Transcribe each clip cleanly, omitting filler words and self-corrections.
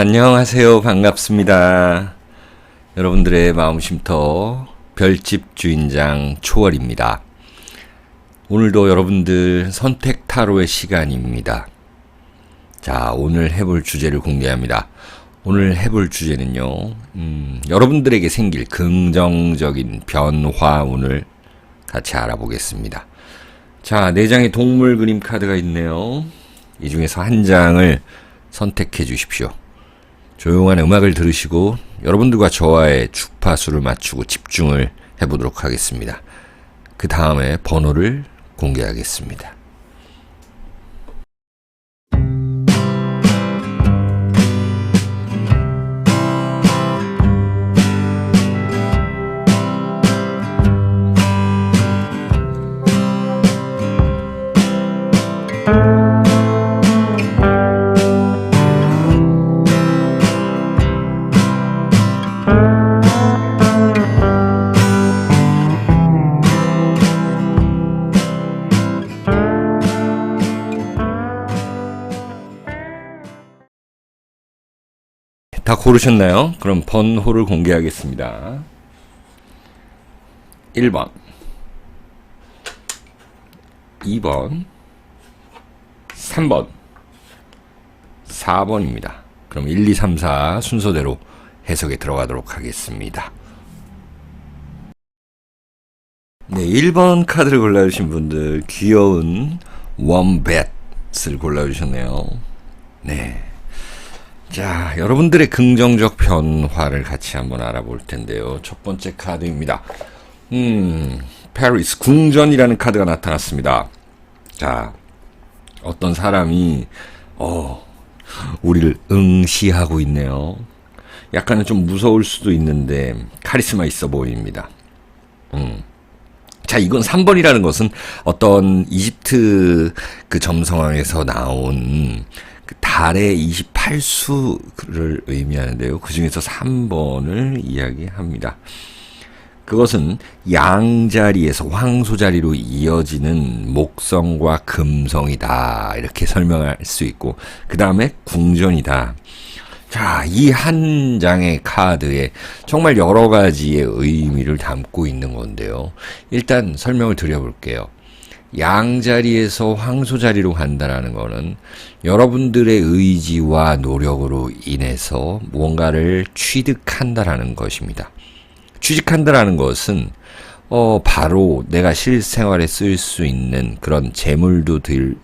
안녕하세요. 반갑습니다. 여러분들의 마음쉼터 별집 주인장 초월입니다. 오늘도 여러분들 선택 타로의 시간입니다. 자, 오늘 해볼 주제를 공개합니다. 오늘 해볼 주제는요, 여러분들에게 생길 긍정적인 변화운을 같이 알아보겠습니다. 자, 4장의 동물 그림 카드가 있네요. 이 중에서 한 장을 선택해 주십시오. 조용한 음악을 들으시고 여러분들과 저와의 주파수를 맞추고 집중을 해보도록 하겠습니다. 그 다음에 번호를 공개하겠습니다. 다 고르셨나요? 그럼 번호를 공개하겠습니다. 1번, 2번, 3번, 4번입니다. 그럼 1, 2, 3, 4 순서대로 해석에 들어가도록 하겠습니다. 네, 1번 카드를 골라주신 분들 귀여운 웜뱃을 골라주셨네요. 네. 자, 여러분들의 긍정적 변화를 같이 한번 알아볼 텐데요. 첫 번째 카드입니다. 페리스 궁전이라는 카드가 나타났습니다. 자, 어떤 사람이 우리를 응시하고 있네요. 약간은 좀 무서울 수도 있는데 카리스마 있어 보입니다. 자, 이건 3번이라는 것은 어떤 이집트 그 점성왕에서 나온 그 달의 28수를 의미하는데요. 그 중에서 3번을 이야기합니다. 그것은 양자리에서 황소자리로 이어지는 목성과 금성이다. 이렇게 설명할 수 있고, 그 다음에 궁전이다. 자, 이 한 장의 카드에 정말 여러 가지의 의미를 담고 있는 건데요. 일단 설명을 드려볼게요. 양자리에서 황소자리로 간다라는 거는 여러분들의 의지와 노력으로 인해서 무언가를 취득한다라는 것입니다. 취직한다라는 것은 바로 내가 실생활에 쓸 수 있는 그런 재물도 될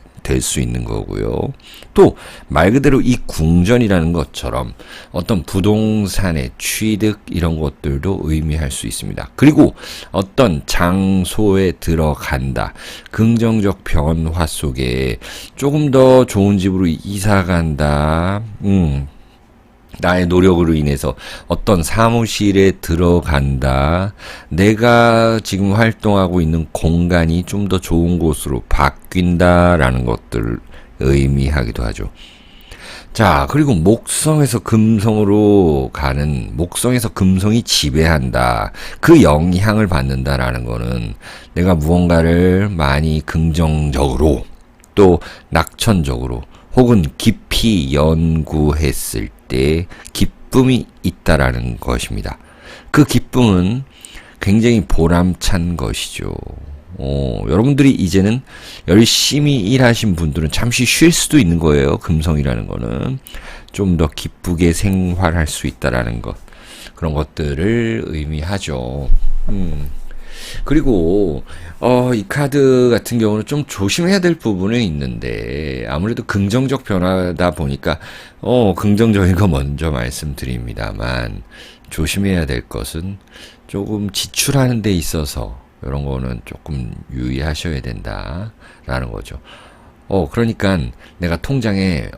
수 있는 거고요. 또 말 그대로 이 궁전이라는 것처럼 어떤 부동산의 취득 이런 것들도 의미할 수 있습니다. 그리고 어떤 장소에 들어간다. 긍정적 변화 속에 조금 더 좋은 집으로 이사 간다. 나의 노력으로 인해서 어떤 사무실에 들어간다. 내가 지금 활동하고 있는 공간이 좀 더 좋은 곳으로 바뀐다라는 것들을 의미하기도 하죠. 자, 그리고 목성에서 금성으로 가는, 목성에서 금성이 지배한다. 그 영향을 받는다라는 거는 내가 무언가를 많이 긍정적으로 또 낙천적으로 혹은 깊이 연구했을 때 기쁨이 있다라는 것입니다. 그 기쁨은 굉장히 보람찬 것이죠. 여러분들이 이제는 열심히 일하신 분들은 잠시 쉴 수도 있는 거예요. 금성이라는 거는 좀 더 기쁘게 생활할 수 있다라는 것, 그런 것들을 의미하죠. 그리고 이 카드 같은 경우는 좀 조심해야 될 부분이 있는데, 아무래도 긍정적 변화다 보니까 긍정적인 거 먼저 말씀드립니다만, 조심해야 될 것은 조금 지출하는 데 있어서 이런 거는 조금 유의하셔야 된다라는 거죠. 그러니까 내가 통장에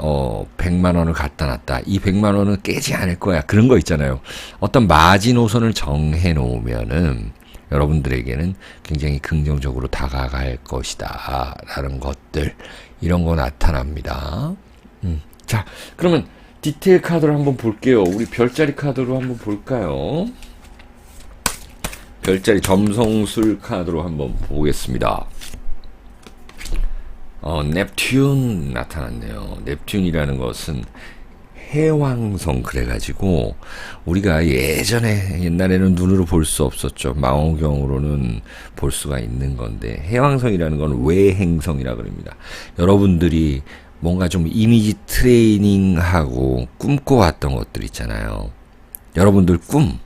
100만 원을 갖다 놨다. 이 100만 원은 깨지 않을 거야. 그런 거 있잖아요. 어떤 마지노선을 정해 놓으면은 여러분들에게는 굉장히 긍정적으로 다가갈 것이다 라는 것들, 이런 거 나타납니다. 자, 그러면 디테일 카드를 한번 볼게요. 우리 별자리 카드로 한번 볼까요? 별자리 점성술 카드로 한번 보겠습니다. 넵튠 나타났네요. 넵튠이라는 것은 해왕성 그래가지고 우리가 옛날에는 눈으로 볼 수 없었죠. 망원경으로는 볼 수가 있는 건데 해왕성이라는 건 외행성이라 그럽니다. 여러분들이 뭔가 좀 이미지 트레이닝하고 꿈꿔왔던 것들 있잖아요. 여러분들 꿈,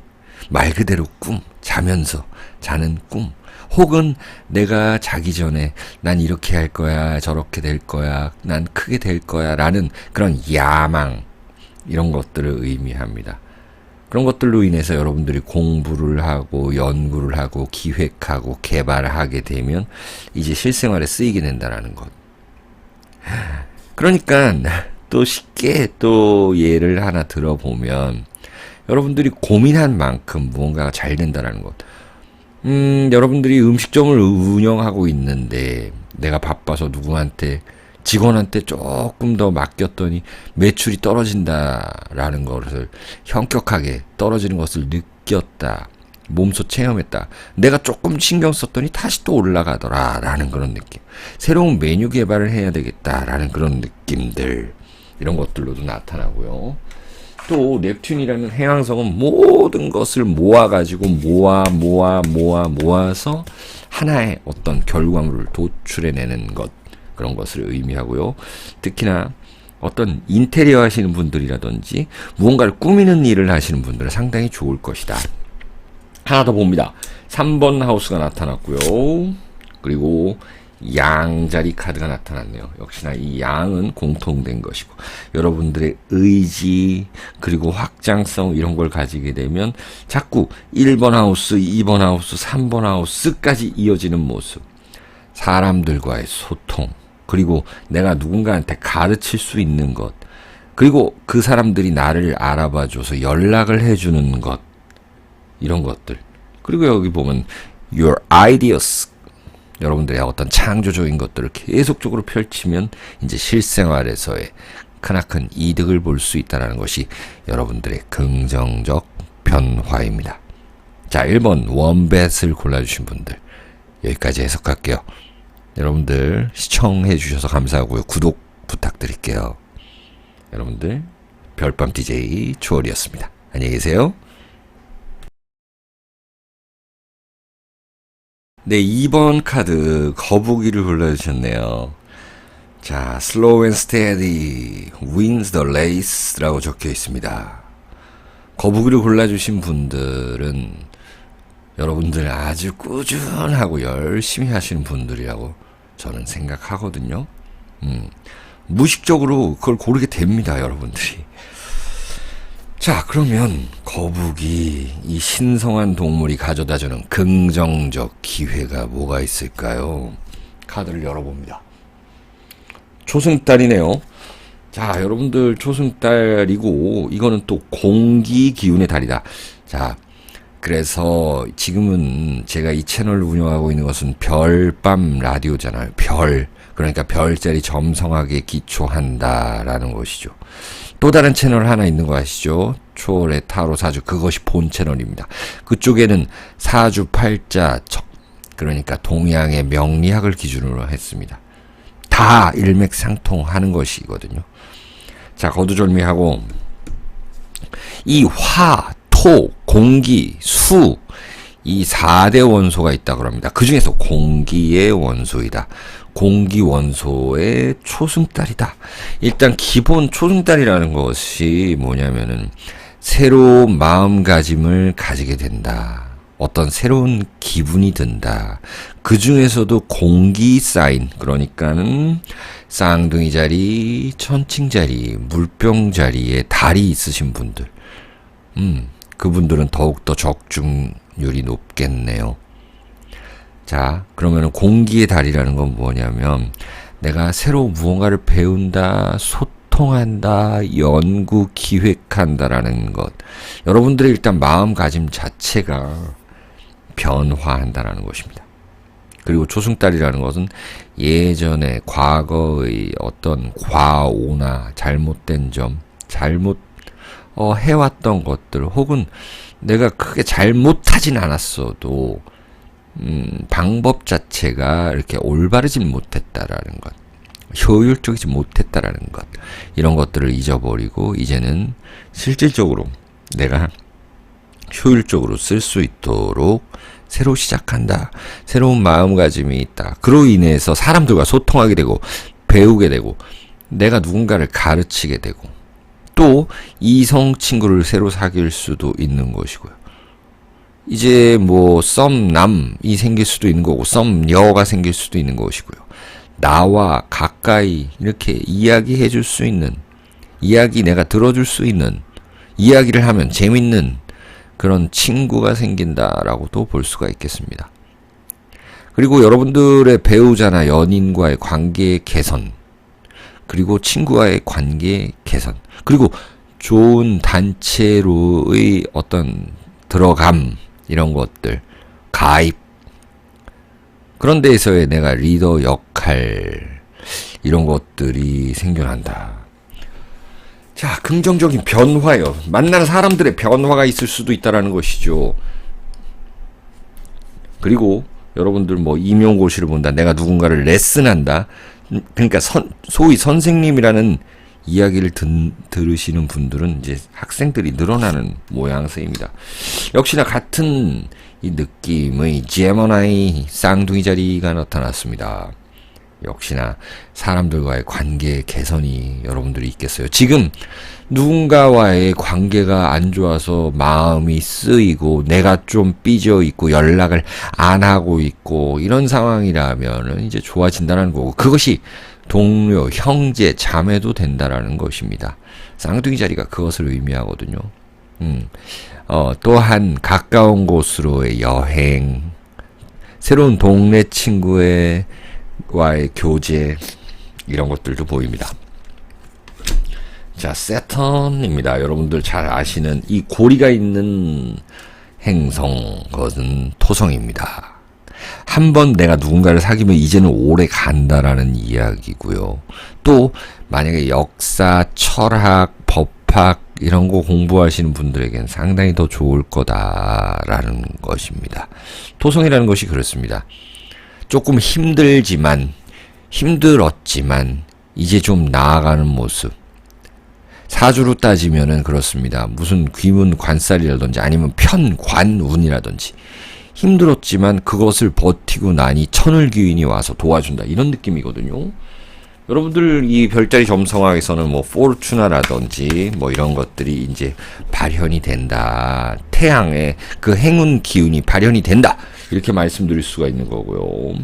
말 그대로 꿈, 자면서 자는 꿈, 혹은 내가 자기 전에 난 이렇게 할 거야, 저렇게 될 거야, 난 크게 될 거야 라는 그런 야망, 이런 것들을 의미합니다. 그런 것들로 인해서 여러분들이 공부를 하고 연구를 하고 기획하고 개발을 하게 되면 이제 실생활에 쓰이게 된다는 것. 그러니까 또 쉽게 또 예를 하나 들어보면 여러분들이 고민한 만큼 무언가가 잘 된다는 것. 여러분들이 음식점을 운영하고 있는데 내가 바빠서 누구한테 직원한테 조금 더 맡겼더니 매출이 떨어진다라는 것을 현격하게 떨어지는 것을 느꼈다. 몸소 체험했다. 내가 조금 신경 썼더니 다시 또 올라가더라라는 그런 느낌. 새로운 메뉴 개발을 해야 되겠다라는 그런 느낌들. 이런 것들로도 나타나고요. 또 넵튠이라는 해왕성은 모든 것을 모아가지고 모아서 하나의 어떤 결과물을 도출해내는 것, 그런 것을 의미하고요. 특히나 어떤 인테리어 하시는 분들이라든지 무언가를 꾸미는 일을 하시는 분들은 상당히 좋을 것이다. 하나 더 봅니다. 3번 하우스가 나타났고요. 그리고 양자리 카드가 나타났네요. 역시나 이 양은 공통된 것이고 여러분들의 의지 그리고 확장성 이런 걸 가지게 되면 자꾸 1번 하우스, 2번 하우스, 3번 하우스까지 이어지는 모습. 사람들과의 소통 그리고 내가 누군가한테 가르칠 수 있는 것 그리고 그 사람들이 나를 알아봐줘서 연락을 해주는 것 이런 것들. 그리고 여기 보면 your ideas 여러분들의 어떤 창조적인 것들을 계속적으로 펼치면 이제 실생활에서의 크나큰 이득을 볼 수 있다는 것이 여러분들의 긍정적 변화입니다. 자, 1번 원뱃을 골라주신 분들 여기까지 해석할게요. 여러분들 시청해 주셔서 감사하고요. 구독 부탁드릴게요. 여러분들 별밤 DJ 추월이었습니다. 안녕히 계세요. 네, 2번 카드 거북이를 골라주셨네요. 자, slow and steady wins the race 라고 적혀 있습니다. 거북이를 골라주신 분들은 여러분들 아주 꾸준하고 열심히 하시는 분들이라고 저는 생각하거든요. 무의식적으로 그걸 고르게 됩니다, 여러분들이. 자, 그러면 거북이, 이 신성한 동물이 가져다주는 긍정적 기회가 뭐가 있을까요? 카드를 열어봅니다. 초승달이네요. 자, 여러분들 초승달이고 이거는 또 공기 기운의 달이다. 자, 그래서 지금은 제가 이 채널을 운영하고 있는 것은 별밤 라디오잖아요. 그러니까 별자리 점성하게 기초한다라는 것이죠. 또 다른 채널 하나 있는 거 아시죠? 초월의 타로 사주, 그것이 본 채널입니다. 그쪽에는 사주 팔자 그러니까 동양의 명리학을 기준으로 했습니다. 다 일맥상통하는 것이거든요. 자, 거두절미하고 이 화, 토, 공기, 수, 이 4대 원소가 있다고 합니다. 그 중에서 공기의 원소이다. 공기 원소의 초승달이다. 일단 기본 초승달이라는 것이 뭐냐면은 새로운 마음가짐을 가지게 된다. 어떤 새로운 기분이 든다. 그 중에서도 공기 사인, 그러니까는 쌍둥이 자리, 천칭 자리, 물병 자리에 달이 있으신 분들. 그분들은 더욱더 적중률이 높겠네요. 자, 그러면 공기의 달이라는 건 뭐냐면 내가 새로 무언가를 배운다, 소통한다, 연구, 기획한다라는 것. 여러분들의 일단 마음가짐 자체가 변화한다라는 것입니다. 그리고 초승달이라는 것은 예전에 과거의 어떤 과오나 잘못된 점, 해왔던 것들 혹은 내가 크게 잘못하진 않았어도 방법 자체가 이렇게 올바르진 못했다라는 것. 효율적이지 못했다라는 것. 이런 것들을 잊어버리고 이제는 실질적으로 내가 효율적으로 쓸 수 있도록 새로 시작한다. 새로운 마음가짐이 있다. 그로 인해서 사람들과 소통하게 되고 배우게 되고 내가 누군가를 가르치게 되고 또 이성 친구를 새로 사귈 수도 있는 것이고요. 이제 뭐 썸남이 생길 수도 있는 거고 썸녀가 생길 수도 있는 것이고요. 나와 가까이 이렇게 이야기해 줄 수 있는, 이야기 내가 들어줄 수 있는, 이야기를 하면 재밌는 그런 친구가 생긴다라고도 볼 수가 있겠습니다. 그리고 여러분들의 배우자나 연인과의 관계 개선, 그리고 친구와의 관계 개선, 그리고 좋은 단체로의 어떤 들어감, 이런 것들, 가입, 그런 데에서의 내가 리더 역할, 이런 것들이 생겨난다. 자, 긍정적인 변화요. 만나는 사람들의 변화가 있을 수도 있다라는 것이죠. 그리고 여러분들 뭐 임용고시를 본다, 내가 누군가를 레슨한다. 그러니까 소위 선생님이라는 이야기를 들으시는 분들은 이제 학생들이 늘어나는 모양새입니다. 역시나 같은 이 느낌의 제머나이 쌍둥이 자리가 나타났습니다. 역시나 사람들과의 관계 개선이 여러분들이 있겠어요. 지금 누군가와의 관계가 안 좋아서 마음이 쓰이고 내가 좀 삐져 있고 연락을 안 하고 있고 이런 상황이라면 이제 좋아진다는 거고, 그것이 동료, 형제, 자매도 된다라는 것입니다. 쌍둥이 자리가 그것을 의미하거든요. 또한 가까운 곳으로의 여행, 새로운 동네 친구의 와의 교제, 이런 것들도 보입니다. 자, 세턴입니다. 여러분들 잘 아시는 이 고리가 있는 행성, 그것은 토성입니다. 한번 내가 누군가를 사귀면 이제는 오래 간다라는 이야기고요. 또 만약에 역사, 철학, 법학 이런 거 공부하시는 분들에겐 상당히 더 좋을 거다라는 것입니다. 토성이라는 것이 그렇습니다. 조금 힘들었지만 이제 좀 나아가는 모습. 사주로 따지면은 그렇습니다. 무슨 귀문 관살이라든지 아니면 편관운이라든지 힘들었지만 그것을 버티고 나니 천을귀인이 와서 도와준다, 이런 느낌이거든요. 여러분들 이 별자리 점성학에서는 뭐 포르투나라든지 뭐 이런 것들이 이제 발현이 된다, 태양의 그 행운 기운이 발현이 된다, 이렇게 말씀드릴 수가 있는 거고요.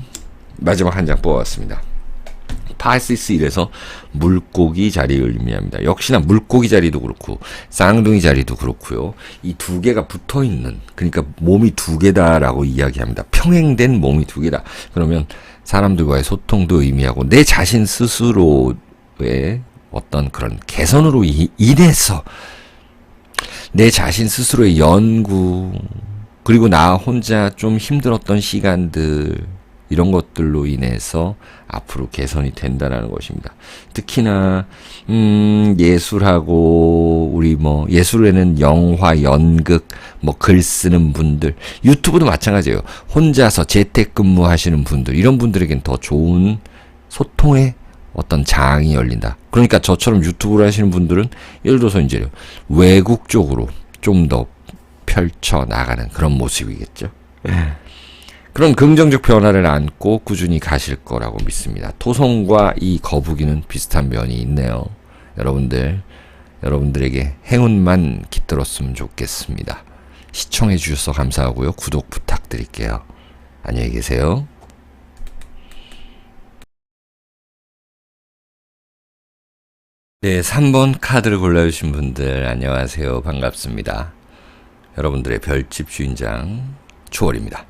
마지막 한 장 뽑아봤습니다. 파이시스 1에서 물고기 자리를 의미합니다. 역시나 물고기 자리도 그렇고 쌍둥이 자리도 그렇고요. 이 두 개가 붙어있는, 그러니까 몸이 두 개다라고 이야기합니다. 평행된 몸이 두 개다. 그러면 사람들과의 소통도 의미하고 내 자신 스스로의 어떤 그런 개선으로 인해서 내 자신 스스로의 연구, 그리고 나 혼자 좀 힘들었던 시간들, 이런 것들로 인해서 앞으로 개선이 된다는 것입니다. 특히나 예술하고 우리 뭐 예술에는 영화, 연극, 뭐 글 쓰는 분들, 유튜브도 마찬가지예요. 혼자서 재택근무 하시는 분들, 이런 분들에겐 더 좋은 소통의 어떤 장이 열린다. 그러니까 저처럼 유튜브를 하시는 분들은 예를 들어서 이제 외국 쪽으로 좀 더 펼쳐 나가는 그런 모습이겠죠. 그런 긍정적 변화를 안고 꾸준히 가실 거라고 믿습니다. 토성과 이 거북이는 비슷한 면이 있네요. 여러분들에게 행운만 깃들었으면 좋겠습니다. 시청해 주셔서 감사하고요. 구독 부탁드릴게요. 안녕히 계세요. 네, 3번 카드를 골라주신 분들 안녕하세요. 반갑습니다. 여러분들의 별집 주인장 초월입니다.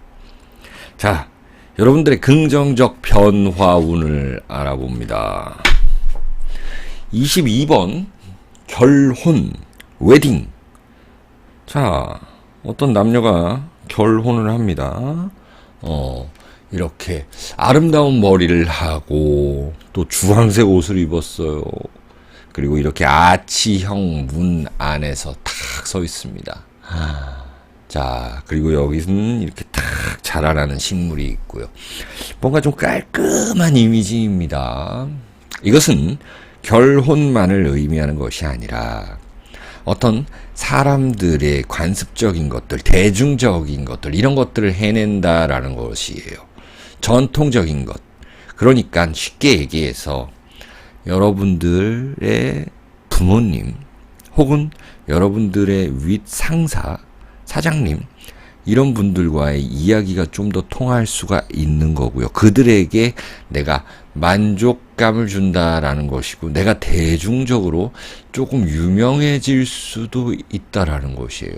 자, 여러분들의 긍정적 변화운을 알아봅니다. 22번 결혼, 웨딩. 자, 어떤 남녀가 결혼을 합니다. 이렇게 아름다운 머리를 하고 또 주황색 옷을 입었어요. 그리고 이렇게 아치형 문 안에서 탁 서 있습니다. 자, 그리고 여기는 이렇게 탁 자라나는 식물이 있고요. 뭔가 좀 깔끔한 이미지입니다. 이것은 결혼만을 의미하는 것이 아니라 어떤 사람들의 관습적인 것들, 대중적인 것들, 이런 것들을 해낸다라는 것이에요. 전통적인 것. 그러니까 쉽게 얘기해서 여러분들의 부모님 혹은 여러분들의 윗 상사, 사장님, 이런 분들과의 이야기가 좀 더 통할 수가 있는 거고요. 그들에게 내가 만족감을 준다라는 것이고, 내가 대중적으로 조금 유명해질 수도 있다라는 것이에요.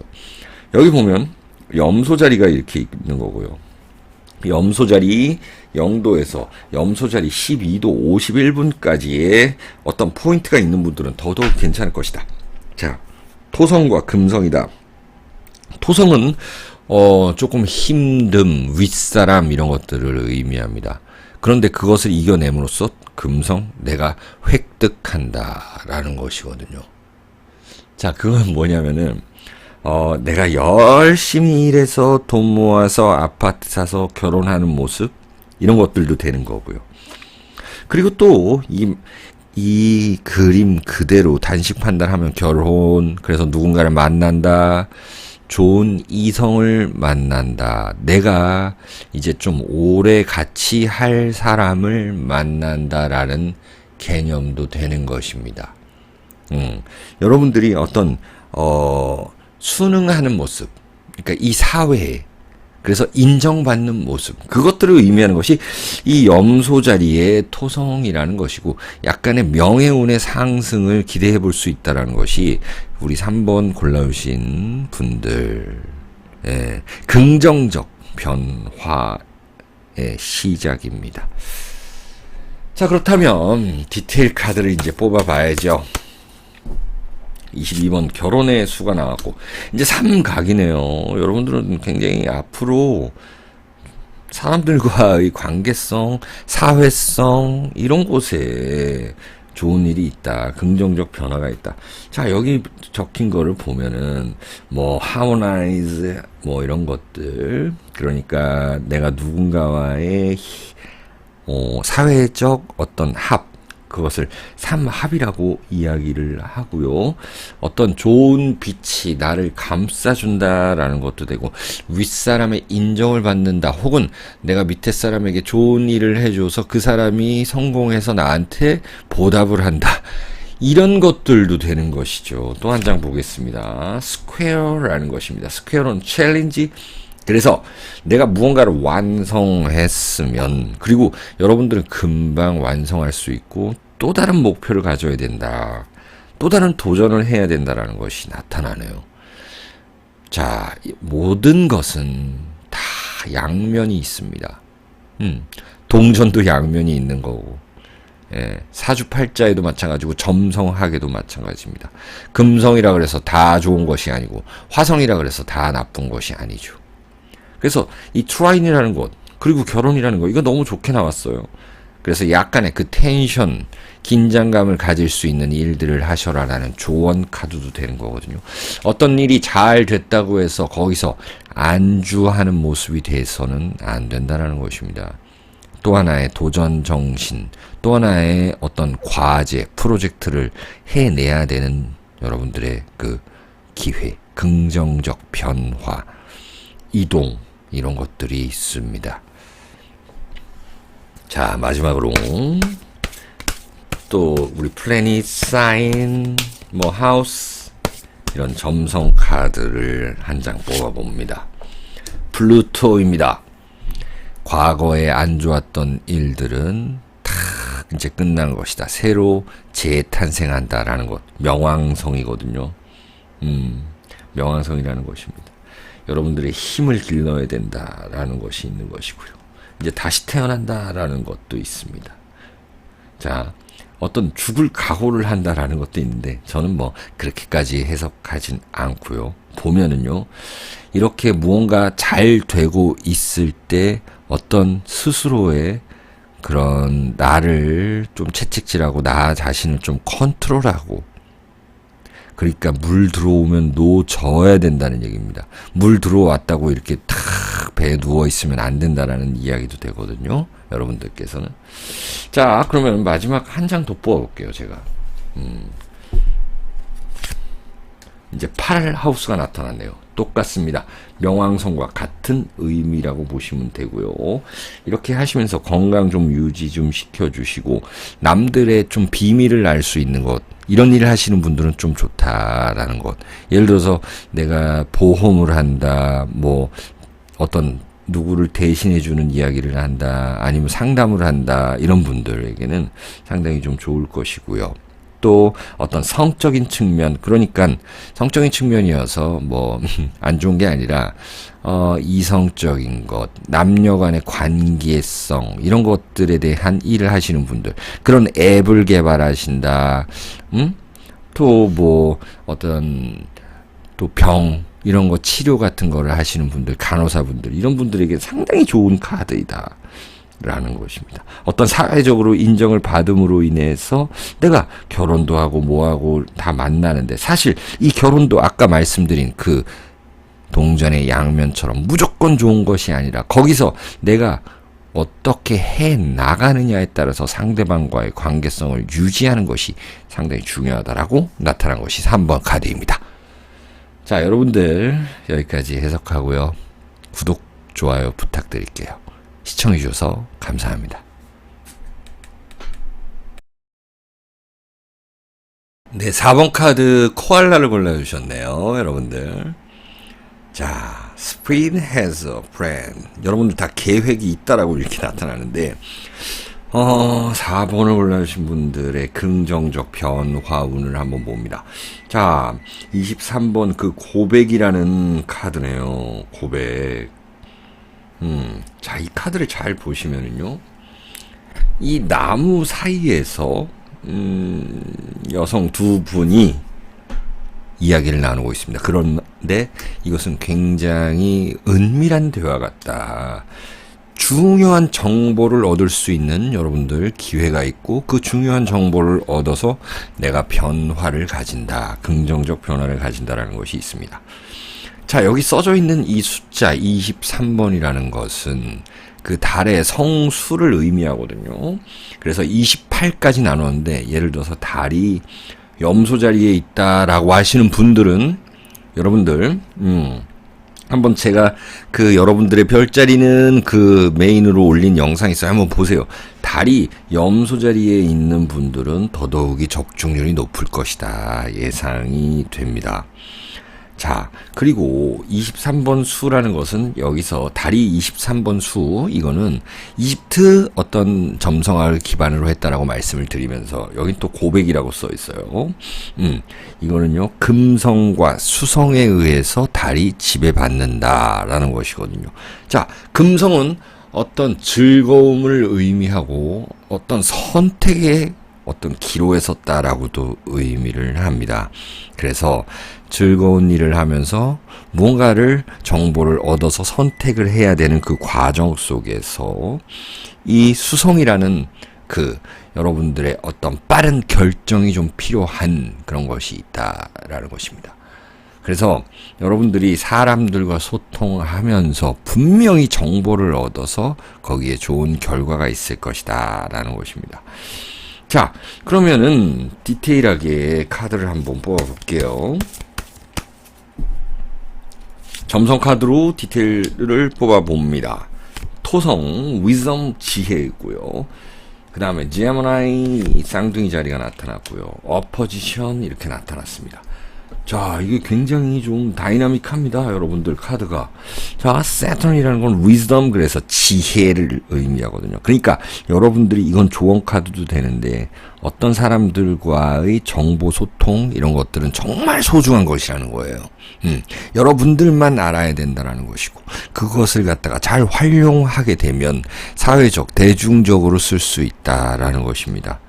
여기 보면 염소자리가 이렇게 있는 거고요. 염소자리 0도에서 염소자리 12도 51분까지의 어떤 포인트가 있는 분들은 더더욱 괜찮을 것이다. 자, 토성과 금성이다. 토성은 조금 힘듦, 윗사람 이런 것들을 의미합니다. 그런데 그것을 이겨냄으로써 금성, 내가 획득한다라는 것이거든요. 자, 그건 뭐냐면은 내가 열심히 일해서 돈 모아서 아파트 사서 결혼하는 모습, 이런 것들도 되는 거고요. 그리고 또 이 그림 그대로 단식 판단하면 결혼, 그래서 누군가를 만난다, 좋은 이성을 만난다, 내가 이제 좀 오래 같이 할 사람을 만난다라는 개념도 되는 것입니다. 여러분들이 어떤 순응하는 모습, 그러니까 이 사회에, 그래서 인정받는 모습, 그것들을 의미하는 것이 이 염소 자리의 토성이라는 것이고, 약간의 명예운의 상승을 기대해 볼 수 있다는 것이 우리 3번 골라주신 분들, 긍정적 변화의 시작입니다. 자, 그렇다면 디테일 카드를 이제 뽑아봐야죠. 22번 결혼의 수가 나왔고, 이제 3각이네요. 여러분들은 굉장히 앞으로 사람들과의 관계성, 사회성, 이런 곳에 좋은 일이 있다. 긍정적 변화가 있다. 자, 여기 적힌 거를 보면은 harmonize, 이런 것들. 그러니까 내가 누군가와의 사회적 어떤 합, 그것을 삼합이라고 이야기를 하고요. 어떤 좋은 빛이 나를 감싸준다라는 것도 되고, 윗사람의 인정을 받는다, 혹은 내가 밑에 사람에게 좋은 일을 해줘서 그 사람이 성공해서 나한테 보답을 한다, 이런 것들도 되는 것이죠. 또 한 장 보겠습니다. 스퀘어라는 것입니다. 스퀘어는 챌린지. 그래서 내가 무언가를 완성했으면, 그리고 여러분들은 금방 완성할 수 있고 또 다른 목표를 가져야 된다, 또 다른 도전을 해야 된다라는 것이 나타나네요. 자, 모든 것은 다 양면이 있습니다. 동전도 양면이 있는 거고, 사주팔자에도 마찬가지고 점성학에도 마찬가지입니다. 금성이라 그래서 다 좋은 것이 아니고, 화성이라 그래서 다 나쁜 것이 아니죠. 그래서 이 트라인이라는 것, 그리고 결혼이라는 것, 이거 너무 좋게 나왔어요. 그래서 약간의 그 텐션, 긴장감을 가질 수 있는 일들을 하셔라라는 조언 카드도 되는 거거든요. 어떤 일이 잘 됐다고 해서 거기서 안주하는 모습이 돼서는 안 된다는 것입니다. 또 하나의 도전 정신, 또 하나의 어떤 과제, 프로젝트를 해내야 되는 여러분들의 그 기회, 긍정적 변화, 이동, 이런 것들이 있습니다. 자, 마지막으로 또 우리 플래닛, 사인, 하우스, 이런 점성 카드를 한 장 뽑아봅니다. 플루토입니다. 과거에 안 좋았던 일들은 다 이제 끝난 것이다. 새로 재탄생한다라는 것. 명왕성이거든요. 명왕성이라는 것입니다. 여러분들의 힘을 길러야 된다라는 것이 있는 것이고요. 이제 다시 태어난다라는 것도 있습니다. 자, 어떤 죽을 각오를 한다라는 것도 있는데, 저는 그렇게까지 해석하진 않고요. 보면은요, 이렇게 무언가 잘 되고 있을 때 어떤 스스로의 그런 나를 좀 채찍질하고 나 자신을 좀 컨트롤하고, 그러니까 물 들어오면 놓져야 된다는 얘기입니다. 물 들어왔다고 이렇게 탁 딱 배에 누워있으면 안 된다라는 이야기도 되거든요. 여러분들께서는. 자, 그러면 마지막 한 장 더 뽑아볼게요, 제가. 이제 8하우스가 나타났네요. 똑같습니다. 명왕성과 같은 의미라고 보시면 되고요. 이렇게 하시면서 건강 좀 유지 좀 시켜주시고 남들의 좀 비밀을 알 수 있는 것, 이런 일을 하시는 분들은 좀 좋다라는 것. 예를 들어서 내가 보험을 한다, 뭐 어떤 누구를 대신해주는 이야기를 한다, 아니면 상담을 한다, 이런 분들에게는 상당히 좀 좋을 것이고요. 또 어떤 성적인 측면, 그러니까 성적인 측면이어서 뭐 안 좋은 게 아니라 이성적인 것, 남녀 간의 관계성, 이런 것들에 대한 일을 하시는 분들, 그런 앱을 개발하신다, 또 뭐 어떤 또 병, 이런 거 치료 같은 거를 하시는 분들, 간호사분들, 이런 분들에게 상당히 좋은 카드이다 라는 것입니다. 어떤 사회적으로 인정을 받음으로 인해서 내가 결혼도 하고 뭐하고 다 만나는데, 사실 이 결혼도 아까 말씀드린 그 동전의 양면처럼 무조건 좋은 것이 아니라 거기서 내가 어떻게 해 나가느냐에 따라서 상대방과의 관계성을 유지하는 것이 상당히 중요하다라고 나타난 것이 3번 카드입니다. 자, 여러분들 여기까지 해석하고요. 구독, 좋아요 부탁드릴게요. 시청해주셔서 감사합니다. 네, 4번 카드 코알라를 골라주셨네요, 여러분들. 자, Spring has a plan. 여러분들 다 계획이 있다라고 이렇게 나타나는데, 4번을 골라주신 분들의 긍정적 변화운을 한번 봅니다. 자, 23번 그 고백이라는 카드네요. 고백. 자, 이 카드를 잘 보시면은요, 이 나무 사이에서 여성 두 분이 이야기를 나누고 있습니다. 그런데 이것은 굉장히 은밀한 대화 같다. 중요한 정보를 얻을 수 있는 여러분들 기회가 있고, 그 중요한 정보를 얻어서 내가 변화를 가진다, 긍정적 변화를 가진다라는 것이 있습니다. 자, 여기 써져 있는 이 숫자 23번이라는 것은 그 달의 성수를 의미하거든요. 그래서 28까지 나누었는데, 예를 들어서 달이 염소 자리에 있다라고 하시는 분들은 여러분들 한번 제가 그 여러분들의 별자리는 그 메인으로 올린 영상이 있어요. 한번 보세요. 달이 염소 자리에 있는 분들은 더더욱이 적중률이 높을 것이다 예상이 됩니다. 자, 그리고 23번 수라는 것은 여기서 달이 23번 수, 이거는 이집트 어떤 점성학을 기반으로 했다라고 말씀을 드리면서, 여기 또 고백이라고 써 있어요. 이거는요, 금성과 수성에 의해서 달이 지배받는다라는 것이거든요. 자, 금성은 어떤 즐거움을 의미하고 어떤 선택의 어떤 기로에 섰다라고도 의미를 합니다. 그래서 즐거운 일을 하면서 무언가를 정보를 얻어서 선택을 해야 되는 그 과정 속에서 이 수성이라는 그 여러분들의 어떤 빠른 결정이 좀 필요한 그런 것이 있다라는 것입니다. 그래서 여러분들이 사람들과 소통하면서 분명히 정보를 얻어서 거기에 좋은 결과가 있을 것이다 라는 것입니다. 자, 그러면은 디테일하게 카드를 한번 뽑아볼게요. 점성 카드로 디테일을 뽑아봅니다. 토성, 위섬, 지혜고요. 그 다음에 제미나이 쌍둥이 자리가 나타났고요. 어퍼지션 이렇게 나타났습니다. 자, 이게 굉장히 좀 다이나믹합니다, 여러분들 카드가. 자, 세턴이라는 건 위즈덤, 그래서 지혜를 의미하거든요. 그러니까 여러분들이 이건 조언 카드도 되는데 어떤 사람들과의 정보 소통 이런 것들은 정말 소중한 것이라는 거예요. 여러분들만 알아야 된다라는 것이고, 그것을 갖다가 잘 활용하게 되면 사회적, 대중적으로 쓸 수 있다라는 것입니다.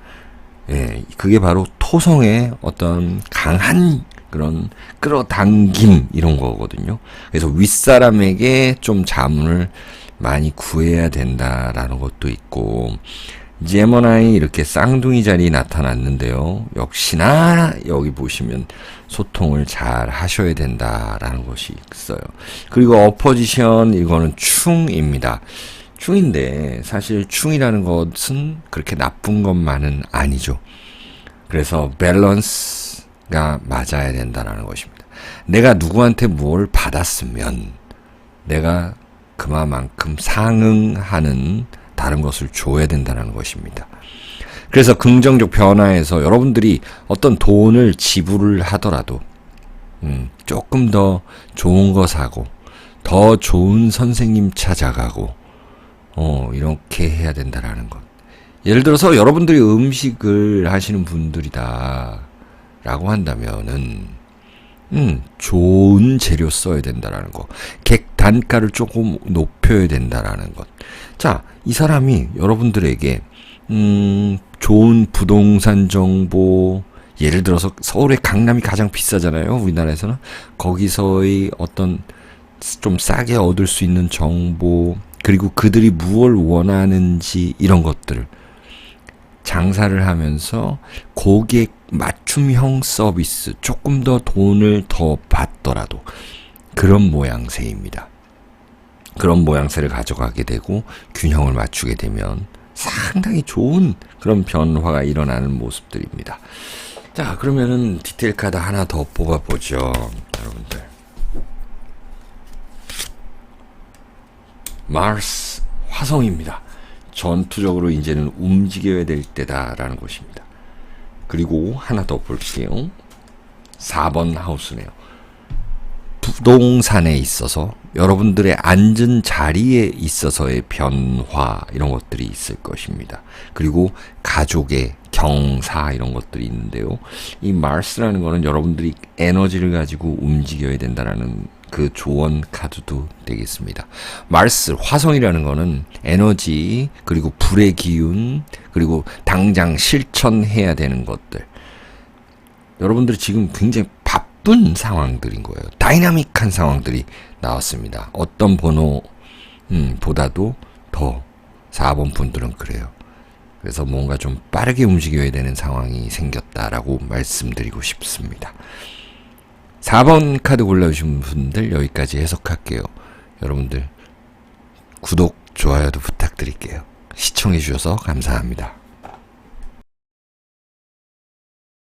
예, 그게 바로 토성의 어떤 강한 그런 끌어당김 이런 거거든요. 그래서 윗사람에게 좀 자문을 많이 구해야 된다라는 것도 있고, 제모나이 이렇게 쌍둥이 자리 나타났는데요. 역시나 여기 보시면 소통을 잘 하셔야 된다라는 것이 있어요. 그리고 어포지션 이거는 충입니다. 충인데 사실 충이라는 것은 그렇게 나쁜 것만은 아니죠. 그래서 밸런스가 맞아야 된다는 것입니다. 내가 누구한테 뭘 받았으면 내가 그만큼 상응하는 다른 것을 줘야 된다는 것입니다. 그래서 긍정적 변화에서 여러분들이 어떤 돈을 지불을 하더라도 조금 더 좋은 거 사고 더 좋은 선생님 찾아가고 이렇게 해야 된다라는 것. 예를 들어서 여러분들이 음식을 하시는 분들이다 라고 한다면은 좋은 재료 써야 된다라는 거. 객 단가를 조금 높여야 된다라는 것. 자, 이 사람이 여러분들에게 좋은 부동산 정보, 예를 들어서 서울의 강남이 가장 비싸잖아요. 우리나라에서는. 거기서의 어떤 좀 싸게 얻을 수 있는 정보, 그리고 그들이 무엇을 원하는지 이런 것들을 장사를 하면서 고객 맞춤형 서비스, 조금 더 돈을 더 받더라도 그런 모양새입니다. 그런 모양새를 가져가게 되고 균형을 맞추게 되면 상당히 좋은 그런 변화가 일어나는 모습들입니다. 자, 그러면은 디테일 카드 하나 더 뽑아보죠, 여러분들. 마스, 화성입니다. 전투적으로 이제는 움직여야 될 때다라는 것입니다. 그리고 하나 더 볼게요. 4번 하우스네요. 부동산에 있어서 여러분들의 앉은 자리에 있어서의 변화 이런 것들이 있을 것입니다. 그리고 가족의 경사 이런 것들이 있는데요. 이 마스라는 거는 여러분들이 에너지를 가지고 움직여야 된다라는 그 조언 카드도 되겠습니다. 마스, 화성이라는 거는 에너지, 그리고 불의 기운, 그리고 당장 실천해야 되는 것들. 여러분들이 지금 굉장히 바쁜 상황들인 거예요. 다이나믹한 상황들이 나왔습니다. 어떤 번호 보다도 더 4번 분들은 그래요. 그래서 뭔가 좀 빠르게 움직여야 되는 상황이 생겼다라고 말씀드리고 싶습니다. 4번 카드 골라주신 분들 여기까지 해석할게요. 여러분들 구독, 좋아요도 부탁드릴게요. 시청해주셔서 감사합니다.